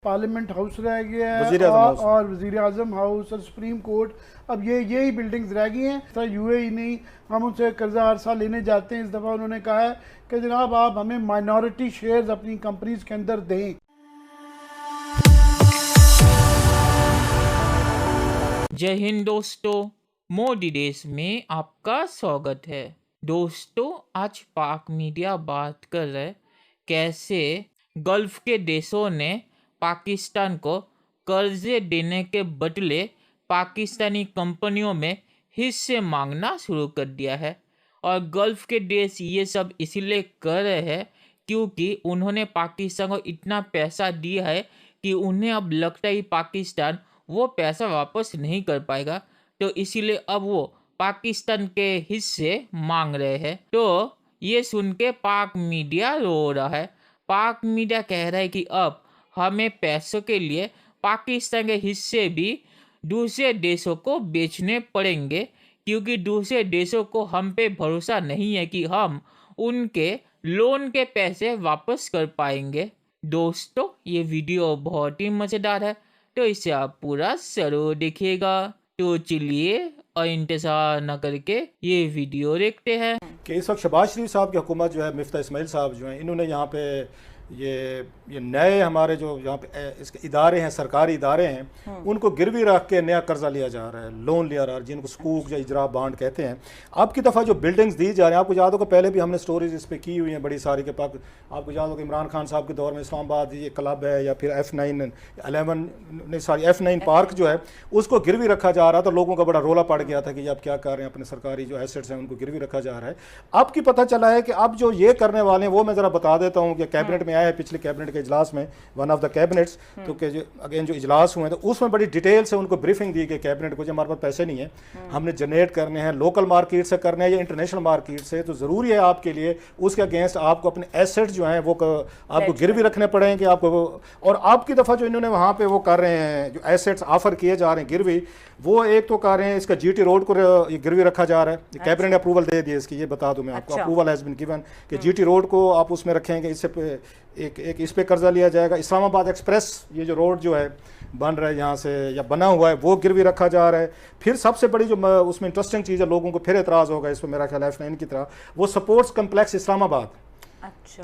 Parliament house रह गया है वजीर आजम हाउस। और वजीर आजम हाउस और सुप्रीम कोर्ट। अब यही बिल्डिंग्स रह गई हैं। सर यूएई नहीं, हम उनसे कर्जा हर साल लेने जाते हैं। इस दफ़ा उन्होंने कहा है कि जनाब आप हमें माइनॉरिटी शेयर्स अपनी कंपनीज के अंदर दें। जय हिंद दोस्तों, मोदी देश में आपका स्वागत है। दोस्तों, आज पाक मीडिया बात कर रहे कैसे गल्फ के देशों ने पाकिस्तान को कर्जे देने के बदले पाकिस्तानी कंपनियों में हिस्से मांगना शुरू कर दिया है। और गल्फ के देश ये सब इसलिए कर रहे हैं क्योंकि उन्होंने पाकिस्तान को इतना पैसा दिया है कि उन्हें अब लगता है पाकिस्तान वो पैसा वापस नहीं कर पाएगा, तो इसीलिए अब वो पाकिस्तान के हिस्से मांग रहे हैं। तो ये सुन के पाक मीडिया रो रहा है। पाक मीडिया कह रहा है कि अब हमें पैसों के लिए पाकिस्तान के हिस्से भी दूसरे देशों को बेचने पड़ेंगे, क्योंकि दूसरे देशों को हम पे भरोसा नहीं है कि हम उनके लोन के पैसे वापस कर पाएंगे। दोस्तों, ये वीडियो बहुत ही मज़ेदार है, तो इसे आप पूरा जरूर देखिएगा। तो चलिए और इंतजार न करके ये वीडियो देखते हैं। कि इस वक्त शहबाज शरीफ साहब की हुकूमत जो है, मिफ्ता इस्माइल साहब जो हैं, इन्होंने यहाँ पे ये नए हमारे जो यहाँ पे इसके इदारे हैं, सरकारी इदारे हैं, उनको गिरवी रख के नया कर्जा लिया जा रहा है, लोन लिया रहा है, जिनको सकूक या इजरा बांड कहते हैं। अब की दफ़ा जो बिल्डिंग्स दी जा रही हैं, आपको याद होगा पहले भी हमने स्टोरीज इस पर की हुई हैं बड़ी सारी के पाक। आपको याद होगा इमरान खान साहब के दौर में इस्लामाबाद ये क्लब है, या फिर F9 पार्क जो है उसको गिरवी रखा जा रहा था। लोगों का बड़ा रोला पड़ गया था कि अब क्या कर रहे हैं, अपने सरकारी जो एसेट्स हैं उनको गिरवी रखा जा रहा है। अब की पता चला है कि अब जो ये करने वाले हैं वो मैं ज़रा बता देता हूँ कि कैबिनेट में है, पिछले कैबिनेट के इजलास में, वन ऑफ द कैबिनेट्स, तो कि जो अगेन जो इजलास हुए हैं तो उसमें बड़ी डिटेल से उनको ब्रीफिंग दी गई कैबिनेट को। जो हमारे पास पैसे नहीं है, हमने जनरेट करने हैं, लोकल मार्केट से करने हैं या इंटरनेशनल मार्केट से, तो ज़रूरी है आपके लिए उसके अगेंस्ट आपको अपने एसेट जो हैं वो आपको गिरवी रखने पड़ेंगे आपको। और आपकी दफ़ा जो इन्होंने वहाँ पे वो कर रहे हैं, जो एसेट्स ऑफर किए जा रहे हैं गिरवी, वो एक तो कर रहे हैं इसका GT रोड को ये गिरवी रखा जा रहा है। कैबिनेट ने अप्रूवल दे दिया इसकी, ये बता दूं मैं आपको, अप्रूवल हैज़ बीन गिवन कि GT रोड को आप उसमें रखेंगे। इससे एक इस पे कर्जा लिया जाएगा। इस्लामाबाद एक्सप्रेस ये जो रोड जो है बन रहा है यहाँ से या बना हुआ है, वो गिरवी रखा जा रहा है। फिर सबसे बड़ी जो उसमें इंटरेस्टिंग चीज़ है, लोगों को फिर एतराज़ होगा इस पर मेरा ख्याल F9 की तरह, वो स्पोर्ट्स कम्प्लेक्स इस्लामाबाद,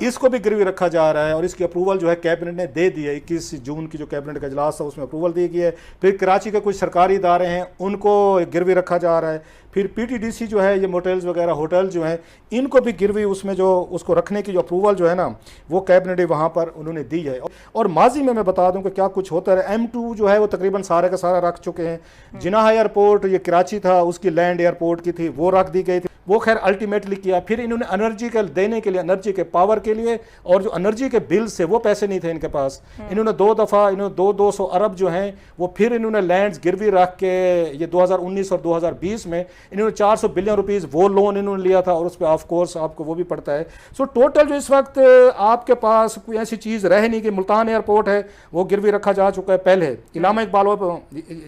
इसको भी गिरवी रखा जा रहा है। और इसकी अप्रूवल जो है कैबिनेट ने दे दी है। 21 जून की जो कैबिनेट का इजलास था उसमें अप्रूवल दी गई है। फिर कराची के कुछ सरकारी इदारे हैं उनको गिरवी रखा जा रहा है। फिर PTDC जो है, ये मोटेल्स वगैरह होटल जो हैं, इनको भी गिरवी उसमें जो उसको रखने की जो अप्रूवल जो है ना, वो कैबिनेट वहाँ पर उन्होंने दी है। और माजी में मैं बता दूं कि क्या कुछ होता है। M2 जो है वो तकरीबन सारे का सारा रख चुके हैं। जिनाह एयरपोर्ट ये कराची था, उसकी लैंड एयरपोर्ट की थी, वो रख दी गई थी, वो खैर अल्टीमेटली किया। फिर इन्होंने एनर्जी के देने के लिए, एनर्जी के पावर के लिए, और जो एनर्जी के बिल से वो पैसे नहीं थे इनके पास, इन्होंने 2 दफ़ा इन्होंने 200 अरब जो हैं वो फिर इन्होंने लैंड्स गिरवी रख के, ये 2019 और 2020 में इन्होंने 400 बिलियन रुपीस वो लोन इन्होंने लिया था, और उस पर ऑफ कोर्स आपको वो भी पड़ता है। सो टोटल जो इस वक्त आपके पास कोई ऐसी चीज़ रह नहीं कि मुल्तान एयरपोर्ट है वो गिरवी रखा जा चुका है, पहले इलामा इकबाल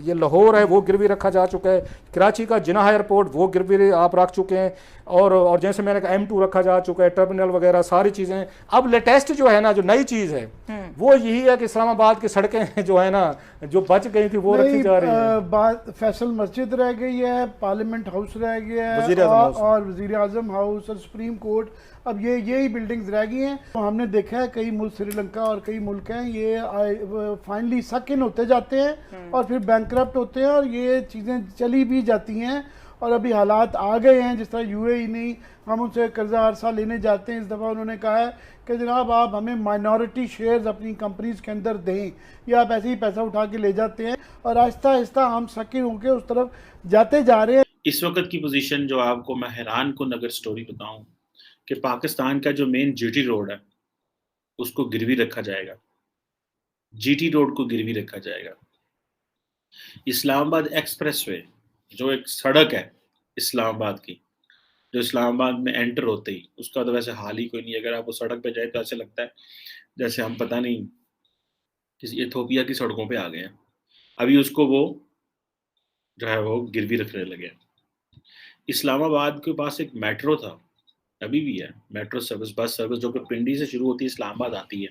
ये लाहौर है वो गिरवी रखा जा चुका है, कराची का जिनाह एयरपोर्ट वो गिरवी आप रख चुके हैं, और जैसे मैंने कहा M2 रखा जा चुका है, टर्मिनल वगैरह सारी चीज़ें। अब लेटेस्ट जो है ना, जो नई चीज़ है वो यही है कि इस्लामाबाद की सड़कें जो है ना, जो बच गई थी वो रखी जा रही है। बात फैसल मस्जिद रह गई है, पार्लियामेंट हाउस रह गया है और वजीर आजम हाउस और सुप्रीम कोर्ट। अब यही बिल्डिंग्स रह गई हैं। तो हमने देखा है कई मुल्क, श्रीलंका और कई मुल्क हैं, ये फाइनली सक इन होते जाते हैं और फिर बैंकरप्ट होते हैं, और ये चीज़ें चली भी जाती हैं। और अभी हालात आ गए हैं, जिस तरह यूएई नहीं, हम उनसे कर्जा हर साल लेने जाते हैं। इस दफ़ा उन्होंने कहा है कि जनाब आप हमें माइनॉरिटी शेयर्स अपनी कंपनीज के अंदर दें, या आप ऐसे ही पैसा उठा के ले जाते हैं, और आहिस्ता आहिस्ता हम सकिन होकर उस तरफ जाते जा रहे हैं। इस वक्त की पोजीशन जो आपको मैं हैरान कुन अगर स्टोरी बताऊं कि पाकिस्तान का जो मेन GT रोड है उसको गिरवी रखा जाएगा, GT रोड को गिरवी रखा जाएगा। इस्लामाबाद एक्सप्रेसवे जो एक सड़क है इस्लामाबाद की, जो इस्लामाबाद में एंटर होते ही, उसका तो वैसे हाल ही कोई नहीं। अगर आप वो सड़क पे जाए तो ऐसे लगता है जैसे हम पता नहीं किसी इथोपिया की सड़कों पे आ गए हैं। अभी उसको वो जो है वो गिरवी रखने लगे। इस्लामाबाद के पास एक मेट्रो था, अभी भी है, मेट्रो सर्विस, बस सर्विस, जो कि पिंडी से शुरू होती है, इस्लामाबाद आती है,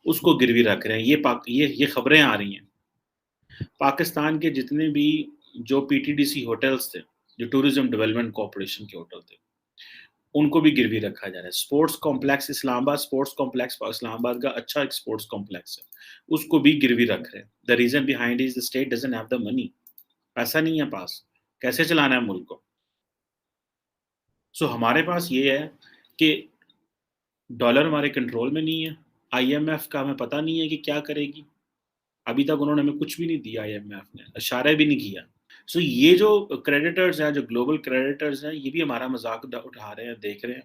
उसको गिरवी रख रहे हैं। ये खबरें आ रही हैं। पाकिस्तान के जितने भी जो पीटीडीसी होटल्स थे, जो टूरिज्म डेवलपमेंट कॉर्पोरेशन के होटल थे, उनको भी गिरवी रखा जा रहा है। Sports complex Islamabad, sports complex Islamabad का अच्छा एक स्पोर्ट्स कॉम्प्लेक्स है, उसको भी गिरवी रख रहे हैं। The reason behind is the state doesn't have the money, पैसा नहीं है पास, कैसे चलाना है मुल्क को। सो हमारे पास ये है कि डॉलर हमारे कंट्रोल में नहीं है, आईएमएफ का हमें पता नहीं है कि क्या करेगी। अभी तक उन्होंने हमें कुछ भी नहीं दिया, आईएमएफ ने इशारा भी नहीं किया। सो ये जो क्रेडिटर्स हैं, जो ग्लोबल क्रेडिटर्स हैं, ये भी हमारा मजाक उठा रहे हैं, देख रहे हैं।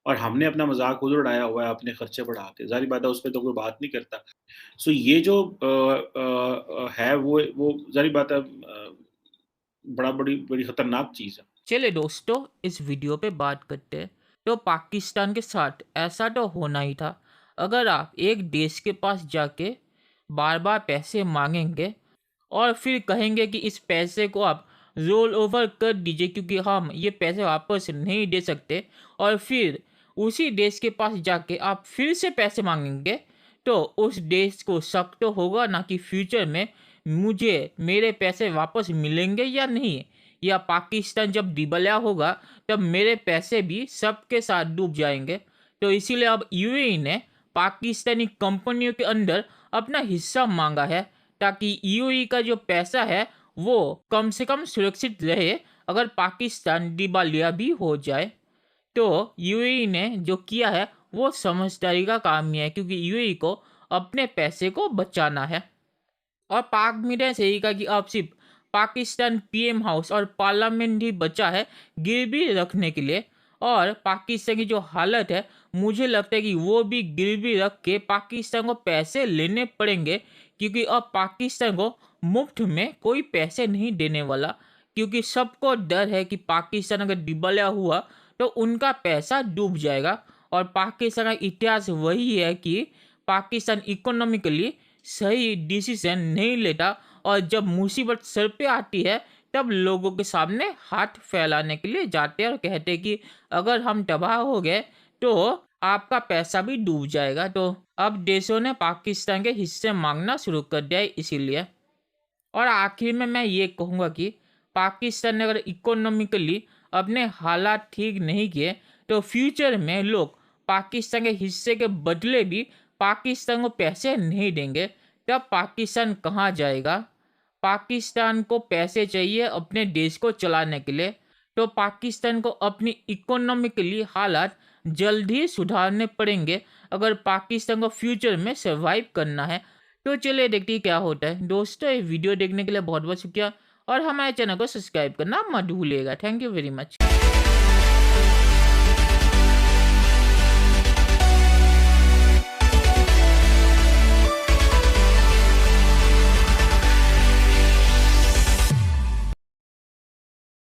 और हमने अपना मजाक खुद उड़ाया हुआ है अपने खर्चे बढ़ा के, जारी बात है, उस पर तो कोई बात नहीं करता। सो ये जो है वो जारी बात है, बड़ी बड़ी खतरनाक चीज़ है। चलिए दोस्तों, इस वीडियो पे बात करते हैं। तो पाकिस्तान के साथ ऐसा तो होना ही था। अगर आप एक देश के पास जाके बार बार पैसे मांगेंगे और फिर कहेंगे कि इस पैसे को आप रोल ओवर कर दीजिए क्योंकि हम ये पैसे वापस नहीं दे सकते, और फिर उसी देश के पास जाके आप फिर से पैसे मांगेंगे, तो उस देश को शक तो होगा ना कि फ्यूचर में मुझे मेरे पैसे वापस मिलेंगे या नहीं, या पाकिस्तान जब दिवालिया होगा तब मेरे पैसे भी सबके साथ डूब जाएंगे। तो इसीलिए अब यूएई ने पाकिस्तानी कंपनियों के अंदर अपना हिस्सा मांगा है, ताकि यूएई का जो पैसा है वो कम से कम सुरक्षित रहे अगर पाकिस्तान दिवालिया भी हो जाए। तो यूएई ने जो किया है वो समझदारी का काम ही है, क्योंकि यूएई को अपने पैसे को बचाना है। और पाक मीडिया से ही कहा कि अब सिर्फ पाकिस्तान पीएम हाउस और पार्लियामेंट ही बचा है गिरवी रखने के लिए। और पाकिस्तान की जो हालत है, मुझे लगता है कि वो भी गिरवी रख के पाकिस्तान को पैसे लेने पड़ेंगे, क्योंकि अब पाकिस्तान को मुफ्त में कोई पैसे नहीं देने वाला, क्योंकि सबको डर है कि पाकिस्तान अगर दिवालिया हुआ तो उनका पैसा डूब जाएगा। और पाकिस्तान का इतिहास वही है कि पाकिस्तान इकोनॉमिकली सही डिसीजन नहीं लेता, और जब मुसीबत सर पे आती है तब लोगों के सामने हाथ फैलाने के लिए जाते हैं और कहते हैं कि अगर हम तबाह हो गए तो आपका पैसा भी डूब जाएगा। तो अब देशों ने पाकिस्तान के हिस्से मांगना शुरू कर दिया है इसीलिए। और आखिर में मैं ये कहूँगा कि पाकिस्तान ने अगर इकोनॉमिकली अपने हालात ठीक नहीं किए तो फ्यूचर में लोग पाकिस्तान के हिस्से के बदले भी पाकिस्तान को पैसे नहीं देंगे। तब पाकिस्तान कहाँ जाएगा? पाकिस्तान को पैसे चाहिए अपने देश को चलाने के लिए, तो पाकिस्तान को अपनी इकोनॉमिकली हालात जल्द ही सुधारने पड़ेंगे अगर पाकिस्तान को फ्यूचर में सर्वाइव करना है। तो चलिए देखते हैं क्या होता है। दोस्तों, ये वीडियो देखने के लिए बहुत बहुत शुक्रिया, और हमारे चैनल को सब्सक्राइब करना मत भूलिएगा। Thank you very much.